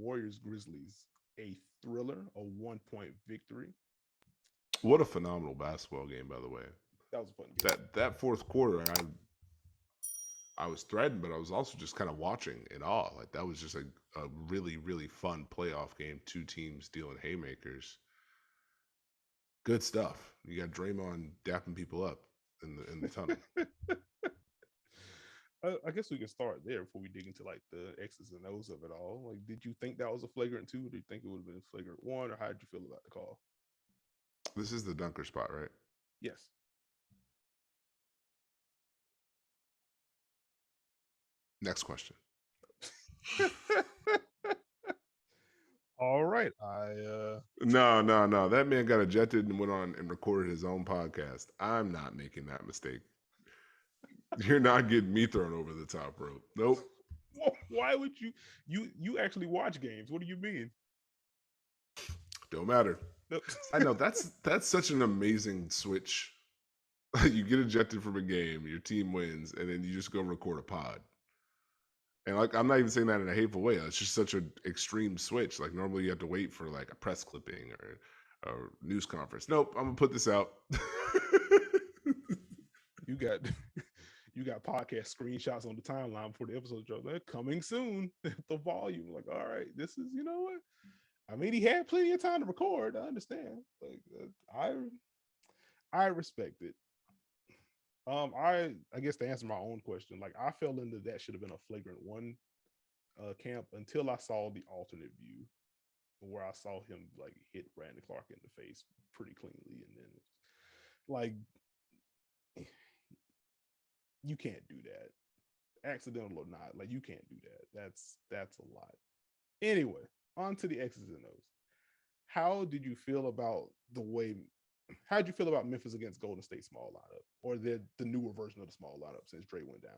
Warriors Grizzlies a thriller, a 1 point victory. What a phenomenal basketball game, by the way. That was a fun game. That fourth quarter, I was threatened, but I was also just kind of watching in awe. Like that was just a really really fun playoff game. Two teams dealing haymakers. Good stuff. You got Draymond dapping people up in the tunnel. I guess we can start there before we dig into like the X's and O's of it all. Like, did you think that was a flagrant two? Or did you think it would have been flagrant one? Or how did you feel about the call? This is the dunker spot, right? Yes. Next question. All right. I No. That man got ejected and went on and recorded his own podcast. I'm not making that mistake. You're not getting me thrown over the top rope. Nope. Why would you actually watch games? What do you mean? Don't matter. Nope. I know that's such an amazing switch. You get ejected from a game, your team wins, and then you just go record a pod. And like I'm not even saying that in a hateful way. It's just such an extreme switch. Like normally you have to wait for like a press clipping or a news conference. Nope, I'm gonna put this out. You got you got podcast screenshots on the timeline before the episode drops. They're coming soon. The volume, like, all right, this is what. I mean, he had plenty of time to record. I understand. Like, I respect it. I guess to answer my own question, like I fell into that should have been a flagrant one camp until I saw the alternate view where I saw him like hit Brandon Clark in the face pretty cleanly, and then like you can't do that, accidental or not. Like you can't do that. That's a lot. Anyway, on to the X's and O's. How did you feel about the way? How did you feel about Memphis against Golden State small lineup, or the newer version of the small lineup since Dre went down?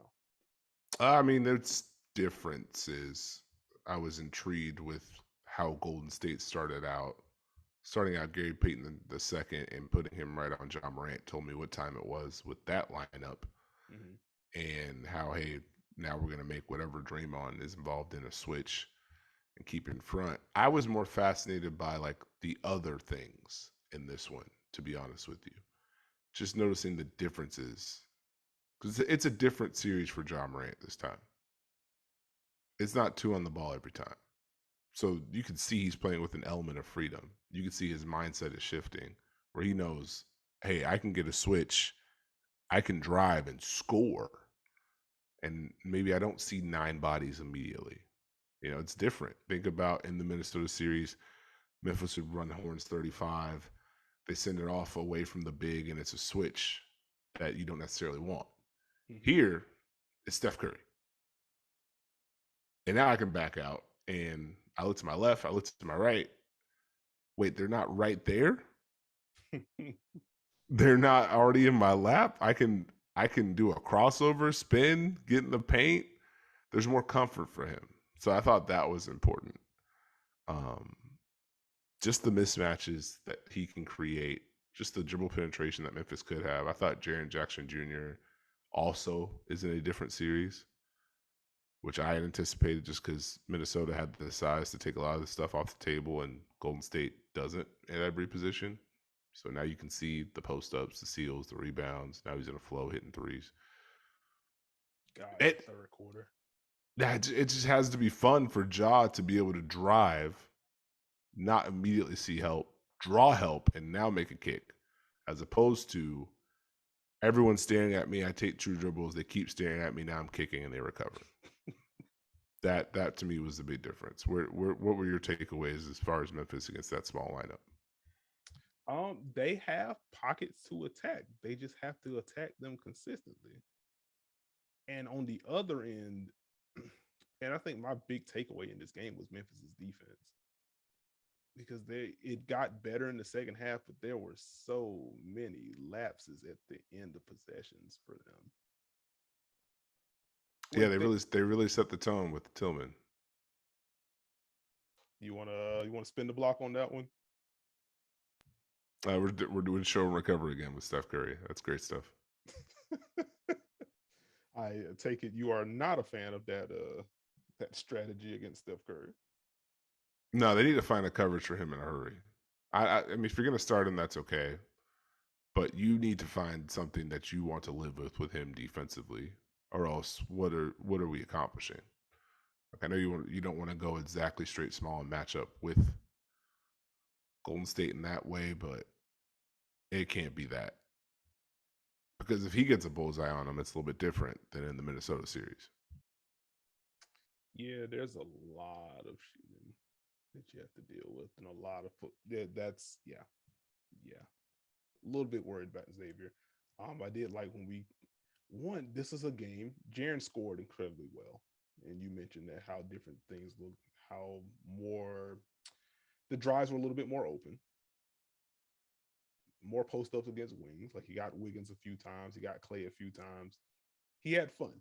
I mean, there's differences. I was intrigued with how Golden State starting out Gary Payton the second and putting him right on John Morant. Told me what time it was with that lineup, Mm-hmm. and how hey now we're gonna make whatever Draymond is involved in a switch and keep in front. I was more fascinated by like the other things in this one, to be honest with you. Just noticing the differences because it's a different series for John Morant this time. It's not two on the ball every time. So you can see he's playing with an element of freedom. You can see his mindset is shifting where he knows, hey, I can get a switch, I can drive and score. And maybe I don't see 9 bodies immediately. It's different. Think about in the Minnesota series, Memphis would run horns 35. They send it off away from the big, and it's a switch that you don't necessarily want. Mm-hmm. Here, it's Steph Curry. And now I can back out, and I look to my left, I look to my right. Wait, they're not right there? They're not already in my lap? I can do a crossover, spin, get in the paint. There's more comfort for him. So I thought that was important. Just the mismatches that he can create, just the dribble penetration that Memphis could have. I thought Jaren Jackson Jr. also is in a different series, which I had anticipated just because Minnesota had the size to take a lot of the stuff off the table and Golden State doesn't at every position. So now you can see the post-ups, the seals, the rebounds. Now he's in a flow hitting threes. Third quarter. It just has to be fun for Ja to be able to drive, not immediately see help, draw help, and now make a kick, as opposed to everyone's staring at me. I take true dribbles. They keep staring at me. Now I'm kicking and they recover. That to me was the big difference. What were your takeaways as far as Memphis against that small lineup? They have pockets to attack. They just have to attack them consistently. And on the other end, and I think my big takeaway in this game was Memphis's defense. Because it got better in the second half, but there were so many lapses at the end of possessions for them. Yeah, they really set the tone with Tillman. You wanna spin the block on that one? We're doing show and recovery again with Steph Curry. That's great stuff. I take it you are not a fan of that strategy against Steph Curry. No, they need to find a coverage for him in a hurry. I mean, if you're going to start him, that's okay. But you need to find something that you want to live with him defensively, or else what are we accomplishing? Like, I know you don't want to go exactly straight small and match up with Golden State in that way, but it can't be that. Because if he gets a bullseye on him, it's a little bit different than in the Minnesota series. Yeah, there's a lot of shooting that you have to deal with, and a lot of yeah, that's yeah. A little bit worried about Xavier. I did like when we won. This is a game. Jaren scored incredibly well, and you mentioned that how different things look, how more the drives were a little bit more open, more post ups against wings. Like he got Wiggins a few times, he got Clay a few times. He had fun.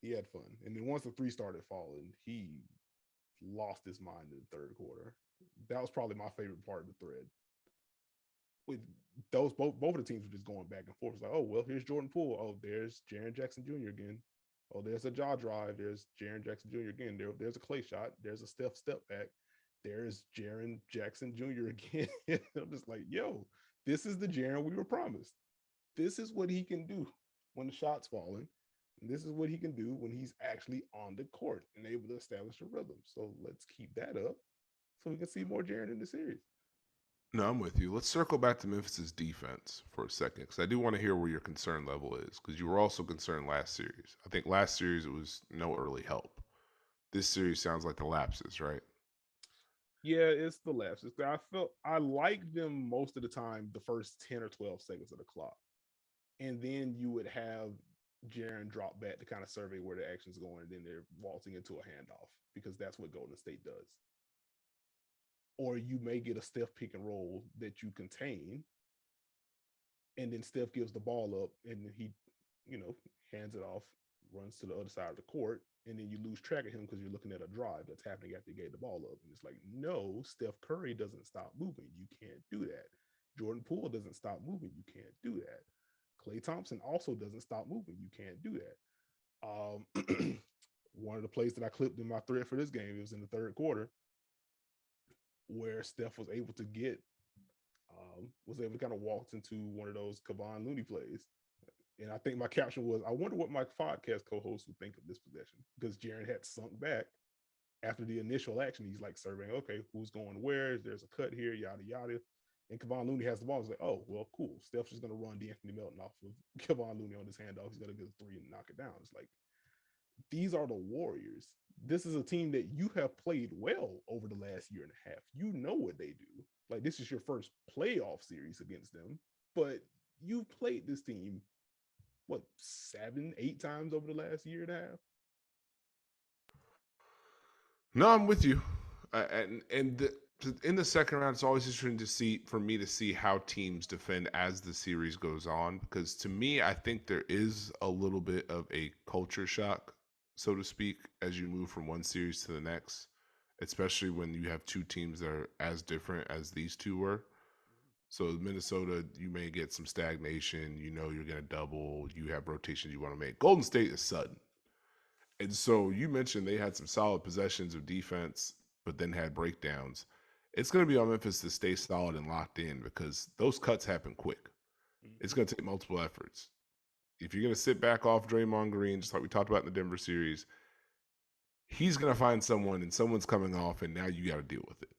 He had fun, and then once the three started falling, he lost his mind in the third quarter. That was probably my favorite part of the thread. With those both of the teams were just going back and forth. It's like, oh well, here's Jordan Poole. Oh, there's Jaren Jackson Jr. again. Oh, there's a jaw drive. There's Jaren Jackson Jr. again. There's a Clay shot. There's a step back. There's Jaren Jackson Jr. again. I'm just like, yo, this is the Jaren we were promised. This is what he can do when the shot's falling. And this is what he can do when he's actually on the court and able to establish a rhythm. So let's keep that up so we can see more Jaren in the series. No, I'm with you. Let's circle back to Memphis's defense for a second, because I do want to hear where your concern level is, because you were also concerned last series. I think last series it was no early help. This series sounds like the lapses, right? Yeah, it's the lapses. I like them most of the time, the first 10 or 12 seconds of the clock. And then you would have Jaren drop back to kind of survey where the action's going, and then they're waltzing into a handoff because that's what Golden State does. Or you may get a Steph pick and roll that you contain, and then Steph gives the ball up and he, hands it off, runs to the other side of the court, and then you lose track of him because you're looking at a drive that's happening after he gave the ball up. And it's like, no, Steph Curry doesn't stop moving. You can't do that. Jordan Poole doesn't stop moving. You can't do that. Klay Thompson also doesn't stop moving. You can't do that. One of the plays that I clipped in my thread for this game, it was in the third quarter, where Steph was able to kind of walk into one of those Kevon Looney plays. And I think my caption was, I wonder what my podcast co-host would think of this possession, because Jaren had sunk back after the initial action. He's like surveying, okay, who's going where? There's a cut here, yada, yada. And Kevon Looney has the ball. He's like, oh, well, cool. Steph's just going to run D'Anthony Melton off of Kevon Looney on his handoff. He's going to get a three and knock it down. It's like, these are the Warriors. This is a team that you have played well over the last year and a half. You know what they do. Like, this is your first playoff series against them, but you've played this team, what, 7, 8 times over the last year and a half? No, I'm with you. In the second round, it's always interesting for me to see how teams defend as the series goes on. Because to me, I think there is a little bit of a culture shock, so to speak, as you move from one series to the next, especially when you have two teams that are as different as these two were. So Minnesota, you may get some stagnation. You know you're going to double. You have rotations you want to make. Golden State is sudden. And so you mentioned they had some solid possessions of defense, but then had breakdowns. It's going to be on Memphis to stay solid and locked in, because those cuts happen quick. It's going to take multiple efforts. If you're going to sit back off Draymond Green, just like we talked about in the Denver series, he's going to find someone and someone's coming off, and now you got to deal with it.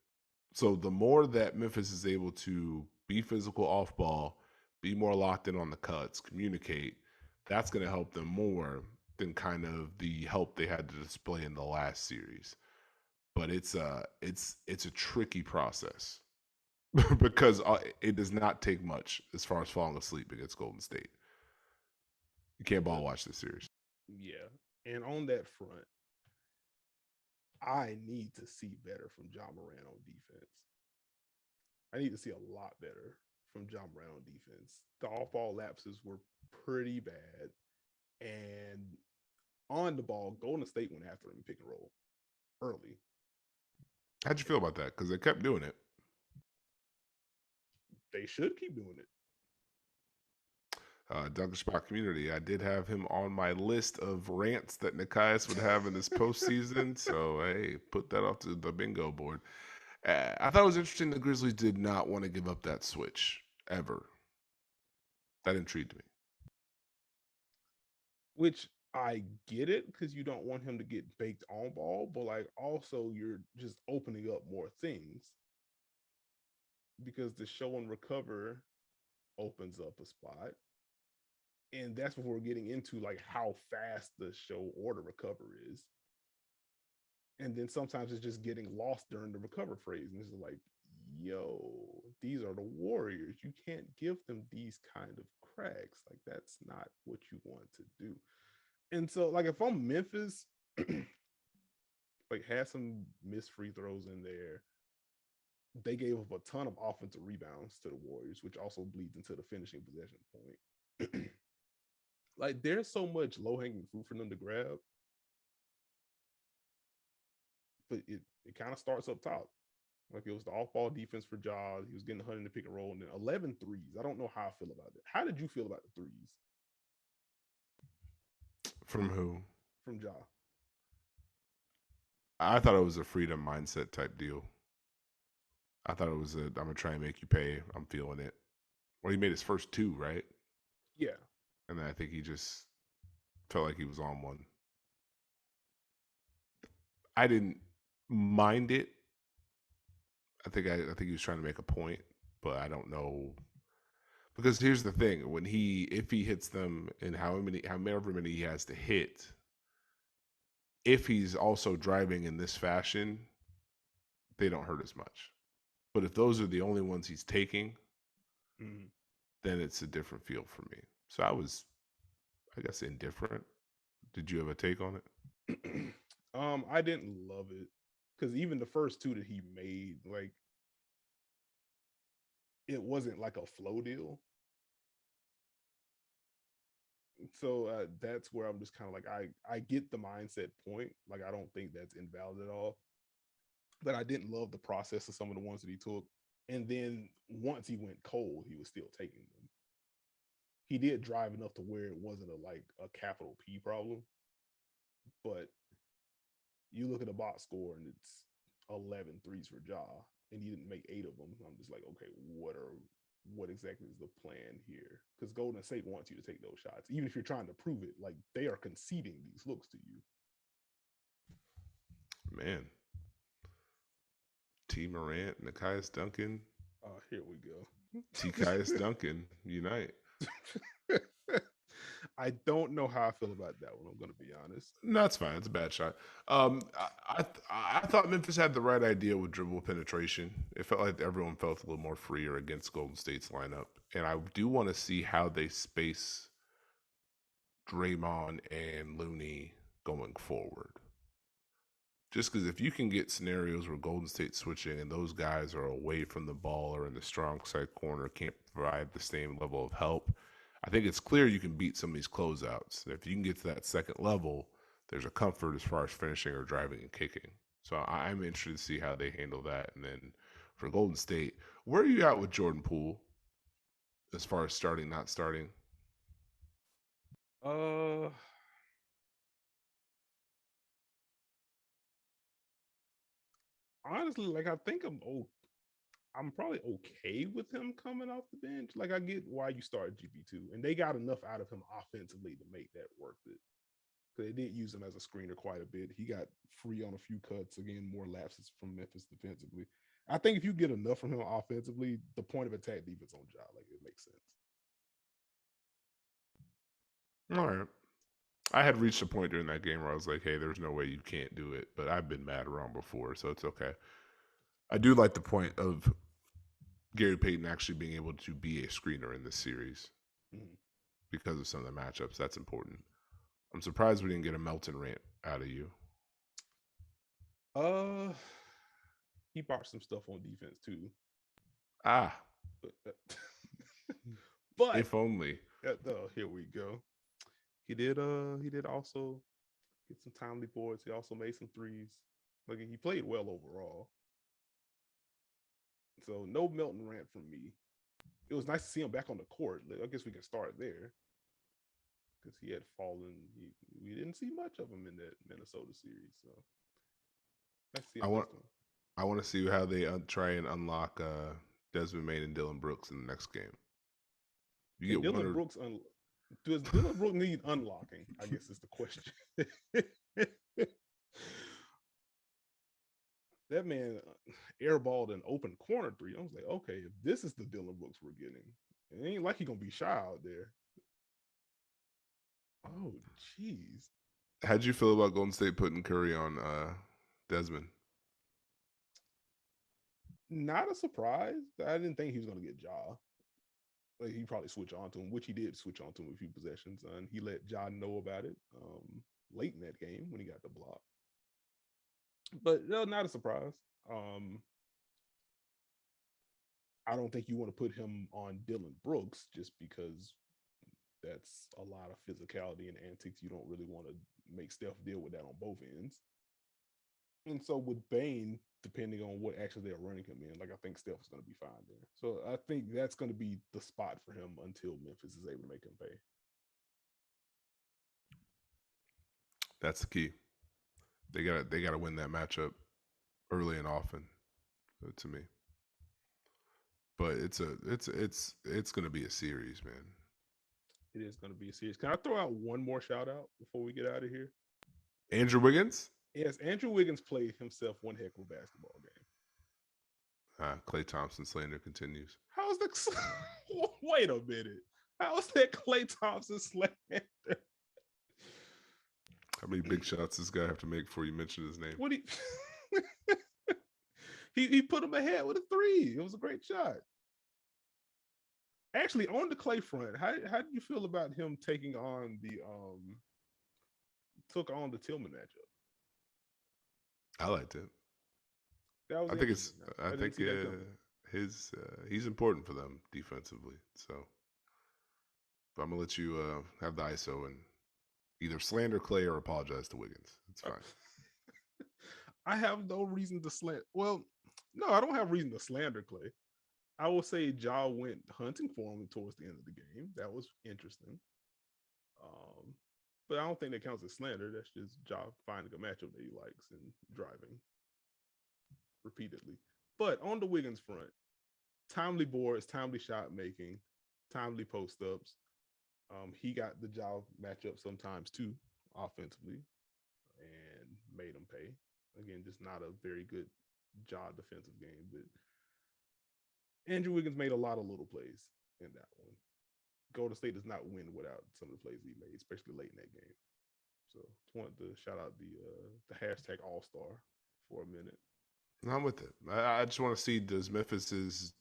So the more that Memphis is able to be physical off ball, be more locked in on the cuts, communicate, that's going to help them more than kind of the help they had to display in the last series. But it's a tricky process because it does not take much as far as falling asleep against Golden State. You can't ball watch this series. Yeah. And on that front, I need to see better from John Moran on defense. I need to see a lot better from John Moran on defense. The off-ball lapses were pretty bad. And on the ball, Golden State went after him in pick and roll early. How'd you feel about that? Because they kept doing it. They should keep doing it. Duncan Spot community, I did have him on my list of rants that Nekias would have in this postseason. So, hey, put that off to the bingo board. I thought it was interesting the Grizzlies did not want to give up that switch ever. That intrigued me. Which I get it because you don't want him to get baked on ball, but like also you're just opening up more things because the show and recover opens up a spot. And that's what we're getting into, like how fast the show or the recover is. And then sometimes it's just getting lost during the recover phase. And it's like, yo, these are the Warriors. You can't give them these kind of cracks. Like, that's not what you want to do. And so, like, if I'm Memphis, like, had some missed free throws in there. They gave up a ton of offensive rebounds to the Warriors, which also bleeds into the finishing possession point. Like, there's so much low hanging fruit for them to grab, but it kind of starts up top. Like, it was the off ball defense for Jaws. He was getting 100 in the pick and roll, and then 11 threes. I don't know how I feel about it. How did you feel about the threes From who? from Ja? I thought it was a freedom mindset type deal. I thought it was I'm gonna try and make you pay. I'm feeling it. Well, he made his first two, right? Yeah. And then I think he just felt like he was on one. I didn't mind it. I think he was trying to make a point, but I don't know, because here's the thing: if he hits them in however many he has to hit, if he's also driving in this fashion, they don't hurt as much. But if those are the only ones he's taking, then it's a different feel for me. So I was, I guess, indifferent. Did you have a take on it? I didn't love it because even the first two that he made, like, it wasn't like a flow deal. So that's where I'm just kind of like, I get the mindset point. Like, I don't think that's invalid at all. But I didn't love the process of some of the ones that he took. And then once he went cold, he was still taking them. He did drive enough to where it wasn't a capital P problem. But you look at the box score and it's 11 threes for Ja, and he didn't make 8 of them. I'm just like, okay, what exactly is the plan here? Because Golden State wants you to take those shots, even if you're trying to prove it. Like, they are conceding these looks to you. Man, T. Morant, Nekias Duncan. Here we go. Nekias Duncan, unite. I don't know how I feel about that one. I'm going to be honest. No, it's fine. It's a bad shot. I thought Memphis had the right idea with dribble penetration. It felt like everyone felt a little more freer against Golden State's lineup, and I do want to see how they space Draymond and Looney going forward. Just because if you can get scenarios where Golden State's switching and those guys are away from the ball or in the strong side corner, can't provide the same level of help, I think it's clear you can beat some of these closeouts. If you can get to that second level, there's a comfort as far as finishing or driving and kicking. So I'm interested to see how they handle that. And then for Golden State, where are you at with Jordan Poole as far as starting, not starting? Honestly, like, I think I'm probably okay with him coming off the bench. Like, I get why you start GP2, and they got enough out of him offensively to make that worth it. Because they did use him as a screener quite a bit. He got free on a few cuts. Again, more lapses from Memphis defensively. I think if you get enough from him offensively, the point of attack defense on Ja, like, it makes sense. All right. I had reached a point during that game where I was like, hey, there's no way you can't do it. But I've been mad wrong before, so it's okay. I do like the point of Gary Payton actually being able to be a screener in this series because of some of the matchups. That's important. I'm surprised we didn't get a Melton rant out of you. He bought some stuff on defense too. But if only. Here we go. He did also get some timely boards. He also made some threes. Like, he played well overall. So no Melton rant from me. It was nice to see him back on the court. I guess we can start there because he had fallen. We didn't see much of him in that Minnesota series. So nice to see him. I want to see how they try and unlock Desmond Maine and Dylan Brooks in the next game. You Can get one Dylan or Brooks does Dylan Brooks need unlocking? I guess is the question. That man airballed an open corner three. I was like, okay, if this is the Dylan Brooks we're getting, it ain't like he gonna be shy out there. Oh, jeez. how'd you feel about Golden State putting Curry on Desmond? Not a surprise. I didn't think he was gonna get Ja. Like he probably switch on to him, which he did switch on to him a few possessions, and he let Ja know about it late in that game when he got the block. But no, not a surprise. Um, I don't think you want to put him on Dylan Brooks just because that's a lot of physicality and antics. You don't really want to make Steph deal with that on both ends. And so with Bane, depending on what actually they're running him in, like I think Steph is going to be fine there. So I think that's going to be the spot for him until Memphis is able to make him pay. That's the key. They gotta win that matchup early and often, to me. But it's gonna be a series, man. It is going to be a series. Can I throw out one more shout out before we get out of here? Andrew Wiggins? Yes, Andrew Wiggins played himself one heck of a basketball game. Klay Thompson slander continues. How's the wait a minute? How's that Klay Thompson slander? How many big shots this guy have to make before you mention his name? What he put him ahead with a three. It was a great shot. Actually, on the Klay front, how do you feel about him taking on the Tillman matchup? I liked it. That was I think he's important for them defensively. So, but I'm gonna let you have the ISO and either slander Klay or apologize to Wiggins. It's fine. I have no reason to slander. Well, no, I don't have reason to slander Klay. I will say Ja went hunting for him towards the end of the game. That was interesting. But I don't think that counts as slander. That's just Ja finding a matchup that he likes and driving repeatedly. But on the Wiggins front, timely boards, timely shot making, timely post ups. He got the Ja matchup sometimes too, offensively, and made him pay. Again, just not a very good Ja defensive game, but Andrew Wiggins made a lot of little plays in that one. Golden State does not win without some of the plays he made, especially late in that game. So just wanted to shout out the hashtag All Star for a minute. I'm with it. I just want to see, does Memphis's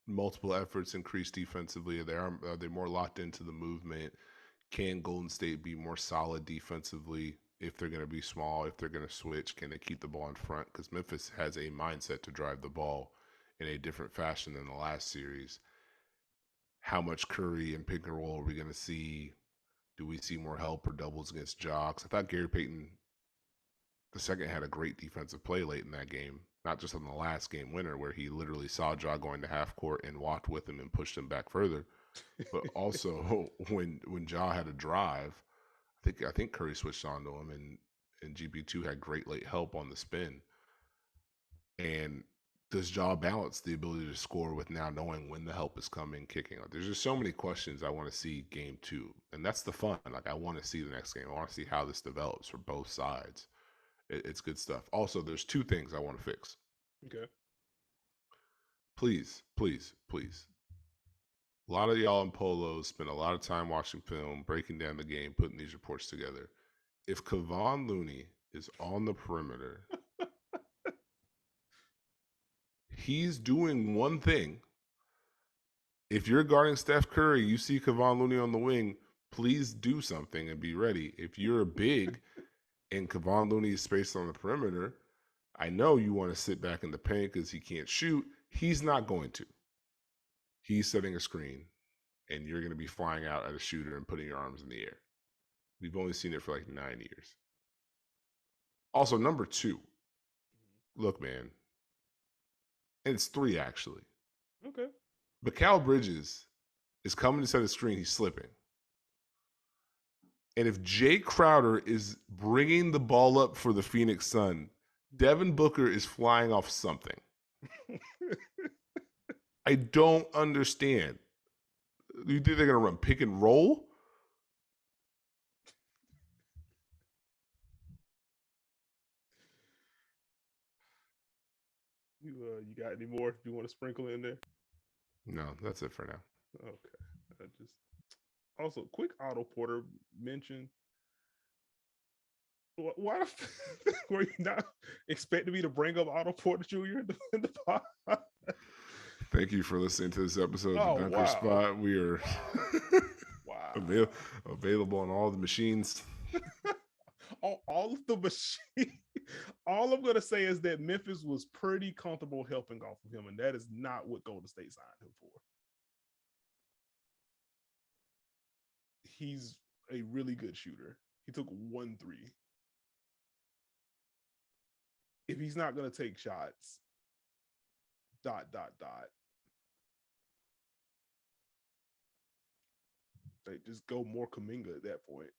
multiple efforts increase defensively? Are they more locked into the movement? Can Golden State be more solid defensively if they're going to be small? If they're going to switch, can they keep the ball in front? Because Memphis has a mindset to drive the ball in a different fashion than the last series. How much Curry and pick and roll are we going to see? Do we see more help or doubles against Jocks? I thought Gary Payton II had a great defensive play late in that game, not just on the last game winner where he literally saw Ja going to half court and walked with him and pushed him back further, but also when Ja had a drive, I think Curry switched on to him and GP2 had great late help on the spin. And does Ja balance the ability to score with now knowing when the help is coming, kicking? There's just so many questions I want to see game 2. And that's the fun. Like, I want to see the next game. I want to see how this develops for both sides. It's good stuff. Also, there's 2 things I want to fix. Okay. Please, please, please. A lot of y'all in polos spend a lot of time watching film, breaking down the game, putting these reports together. If Kevon Looney is on the perimeter, he's doing one thing. If you're guarding Steph Curry, you see Kevon Looney on the wing, please do something and be ready. If you're big and Kevon Looney is spaced on the perimeter, I know you want to sit back in the paint because he can't shoot. He's not going to. He's setting a screen, and you're going to be flying out at a shooter and putting your arms in the air. We've only seen it for like 9 years. Also, number 2. Look, man. And it's 3, actually. Okay. But Cal Bridges is coming to set a screen. He's slipping. And if Jay Crowder is bringing the ball up for the Phoenix Sun, Devin Booker is flying off something. I don't understand. You think they're gonna run pick and roll? You got any more you want to sprinkle in there? No, that's it for now. Okay. Just also quick Otto Porter mention. Why were you not expecting me to bring up Otto Porter Jr. in the pod? Thank you for listening to this episode of the Dunker wow. Spot. We are Wow. available on all the machines. all of the machine. All I'm gonna say is that Memphis was pretty comfortable helping off of him, and that is not what Golden State signed him for. He's a really good shooter. He took 1 3. If he's not gonna take shots, ... They just go more Kuminga at that point.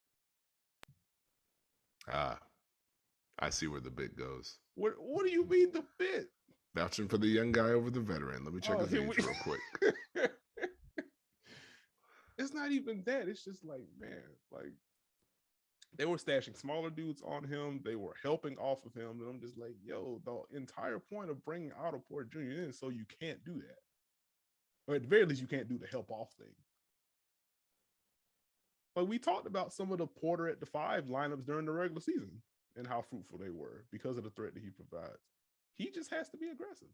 I see where the bid goes. What do you mean the bid? Vouching for the young guy over the veteran. Let me check his age real quick. It's not even that. It's just like, man, like they were stashing smaller dudes on him. They were helping off of him. And I'm just like, yo, the entire point of bringing Otto Porter Jr. in so you can't do that. Or at the very least, you can't do the help off thing. But we talked about some of the Porter at the 5 lineups during the regular season and how fruitful they were because of the threat that he provides. He just has to be aggressive.